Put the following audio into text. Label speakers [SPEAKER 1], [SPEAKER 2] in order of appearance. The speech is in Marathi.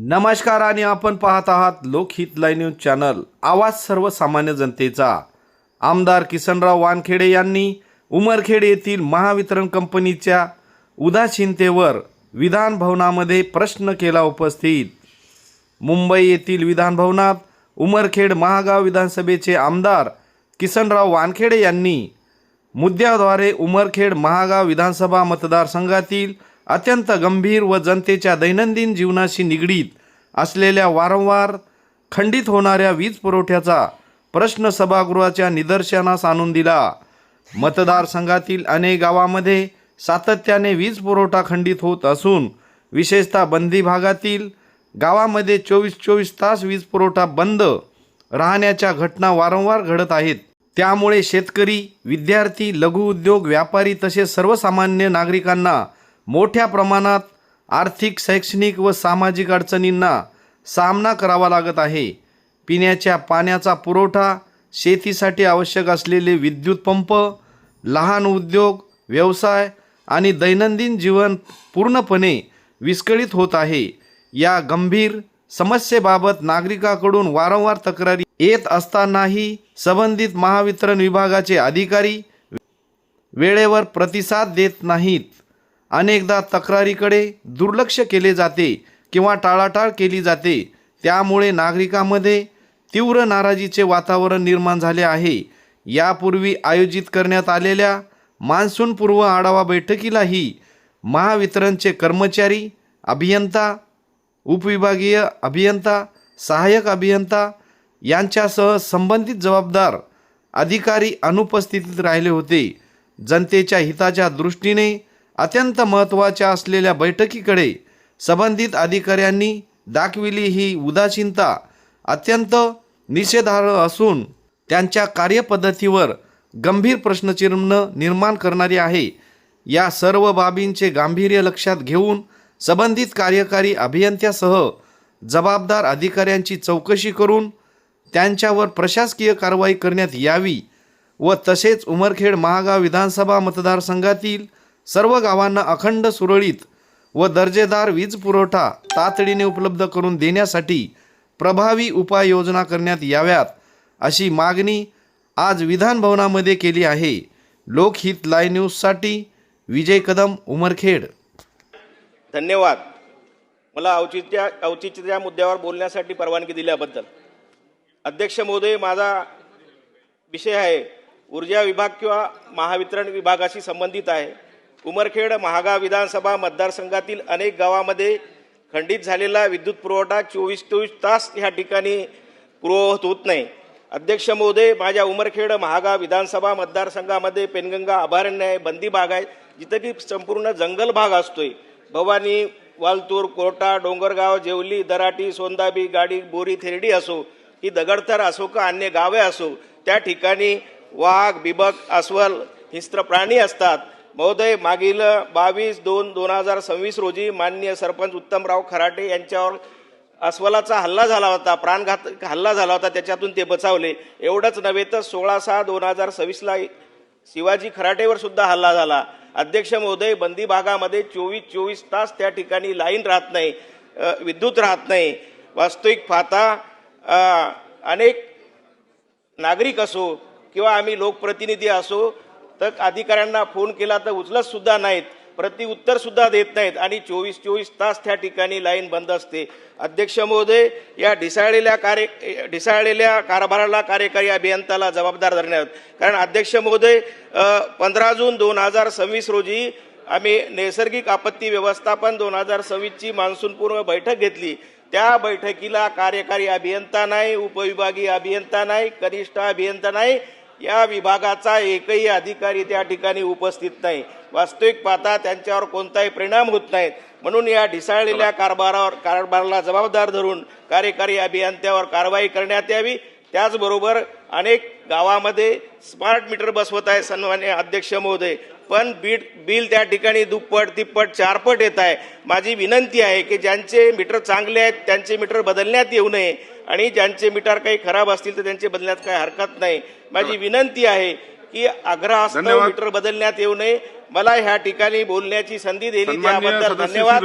[SPEAKER 1] नमस्कार आणि आपण पाहत आहात लोकहित लाईव्ह न्यूज चॅनल, आवाज सर्वसामान्य जनतेचा। आमदार किसनराव वानखेडे यांनी उमरखेड येथील महावितरण कंपनीच्या उदासीनतेवर विधान भवनामध्ये प्रश्न केला उपस्थित। मुंबई येथील विधान भवनात उमरखेड महागाव विधानसभेचे आमदार किसनराव वानखेडे यांनी मुद्द्याद्वारे उमरखेड महागाव विधानसभा मतदारसंघातील अत्यंत गंभीर व जनतेच्या दैनंदिन जीवनाशी निगडीत असलेल्या वारंवार खंडित होणाऱ्या वीज पुरवठ्याचा प्रश्न सभागृहाच्या निदर्शनास आणून दिला। मतदारसंघातील अनेक गावांमध्ये सातत्याने वीज पुरवठा खंडित होत असून विशेषतः बंदी भागातील गावांमध्ये 24 तास वीज पुरवठा बंद राहण्याच्या घटना वारंवार घडत आहेत। त्यामुळे शेतकरी, विद्यार्थी, लघु उद्योग, व्यापारी तसेच सर्वसामान्य नागरिकांना मोठ्या प्रमाणात आर्थिक, शैक्षणिक व सामाजिक अडचणींना सामना करावा लागत आहे। पिण्याच्या पाण्याचा पुरवठा, शेतीसाठी आवश्यक असलेले विद्युत पंप, लहान उद्योग, व्यवसाय आणि दैनंदिन जीवन पूर्णपणे विस्कळीत होत आहे। या गंभीर समस्येबाबत नागरिकांकडून वारंवार तक्रारी येत असतानाही संबंधित महावितरण विभागाचे अधिकारी वेळेवर प्रतिसाद देत नाहीत। अनेकदा तक्रारीकडे दुर्लक्ष केले जाते किंवा टाळाटाळ केली जाते। त्यामुळे नागरिकांमध्ये तीव्र नाराजीचे वातावरण निर्माण झाले आहे। यापूर्वी आयोजित करण्यात आलेल्या मान्सूनपूर्व आढावा बैठकीलाही महावितरणचे कर्मचारी, अभियंता, उपविभागीय अभियंता, सहाय्यक अभियंता यांच्यासह संबंधित जबाबदार अधिकारी अनुपस्थित राहिले होते। जनतेच्या हिताच्या दृष्टीने अत्यंत महत्त्वाच्या असलेल्या बैठकीकडे संबंधित अधिकाऱ्यांनी दाखविली ही उदासीनता अत्यंत निषेधार्ह असून त्यांच्या कार्यपद्धतीवर गंभीर प्रश्नचिन्ह निर्माण करणारी आहे। या सर्व बाबींचे गांभीर्य लक्षात घेऊन संबंधित कार्यकारी अभियंत्यासह जबाबदार अधिकाऱ्यांची चौकशी करून त्यांच्यावर प्रशासकीय कारवाई करण्यात यावी व तसेच उमरखेड महागाव विधानसभा मतदारसंघातील सर्व गावांना अखंड, सुरळीत व दर्जेदार वीज पुरवठा तातडीने उपलब्ध करून देण्यासाठी प्रभावी उपाययोजना करण्यात याव्यात, अशी मागणी आज विधान भवनामध्ये केली आहे। लोकहित लाईव्ह न्यूजसाठी विजय कदम, उमरखेड।
[SPEAKER 2] धन्यवाद। मला औचित्य मुद्द्यावर बोलण्यासाठी परवानगी दिल्याबद्दल। अध्यक्ष महोदय, माझा विषय आहे ऊर्जा विभाग किंवा महावितरण विभागाशी संबंधित आहे। उमरखेड महागाव विधानसभा मतदारसंघातील अनेक गावांमध्ये खंडित झालेला विद्युत पुरवठा 24 तास ह्या ठिकाणी पुरवत होत नाही। अध्यक्ष महोदय, माझ्या उमरखेड महागाव विधानसभा मतदारसंघामध्ये पेनगंगा अभयारण्य आहे, बंदी भाग आहे, जिथं की संपूर्ण जंगल भाग असतोय। भवानी, वालतूर, कोर्टा, डोंगरगाव, जेवली, दराटी, सोंदाबी, गाडी, बोरी, थेरडी असो की दगडथर असो का अन्य गावे असो, त्या ठिकाणी वाघ, बिबक, अस्वल, हिंस्त्र प्राणी असतात। महोदय, मागील 22/2/2026 रोजी माननीय सरपंच उत्तमराव खराटे यांच्यावर अस्वलाचा हल्ला झाला होता, प्राणघातक हल्ला झाला होता, त्याच्यातून ते बचावले। एवढंच नव्हे तर 16/6/2026ला शिवाजी खराटेवर सुद्धा हल्ला झाला। अध्यक्ष महोदय, बंदी भागामध्ये 24 तास त्या ठिकाणी लाईन राहत नाही, विद्युत राहत नाही। वास्तविक पाहता अनेक नागरिक असो किंवा आम्ही लोकप्रतिनिधी असो तर अधिकाऱ्यांना फोन केला तर उचलत सुद्धा नाहीत, प्रतिउत्तर सुद्धा देत नाहीत आणि 24 तास त्या ठिकाणी लाईन बंद असते। अध्यक्ष महोदय, या ढिसाळलेल्या कारभाराला कार्यकारी अभियंत्याला जबाबदार धरण्यात, कारण अध्यक्ष महोदय 15 जून 2026 रोजी आम्ही नैसर्गिक आपत्ती व्यवस्थापन 2026ची मान्सूनपूर्व बैठक घेतली। त्या बैठकीला कार्यकारी अभियंता नाही, उपविभागीय अभियंता नाही, कनिष्ठ अभियंता नाही, या विभागाचा एकही अधिकारी त्या ठिकाणी उपस्थित नाही। वास्तविक पाहता त्यांच्यावर कोणताही परिणाम होत नाही। म्हणून या ढिसाळलेल्या कारभाराला जबाबदार धरून कार्यकारी अभियंत्यावर कारवाई करण्यात यावी। त्याचबरोबर अनेक गावामध्ये स्मार्ट मीटर बसवत आहे सन्माननीय अध्यक्ष महोदय, पण बिल त्या ठिकाणी दुप्पट, तिप्पट, चारपट येत आहे। माझी विनंती आहे की ज्यांचे मीटर चांगले आहेत त्यांचे मीटर बदलण्यात येऊ नये आणि ज्यांचे मीटर काही खराब असतील तर त्यांचे बदलण्यात काही हरकत नाही। माझी विनंती आहे की आग्रहास्तव मीटर बदलण्यात येऊ नये। मला ह्या ठिकाणी बोलण्याची संधी दिली त्याबद्दल धन्यवाद।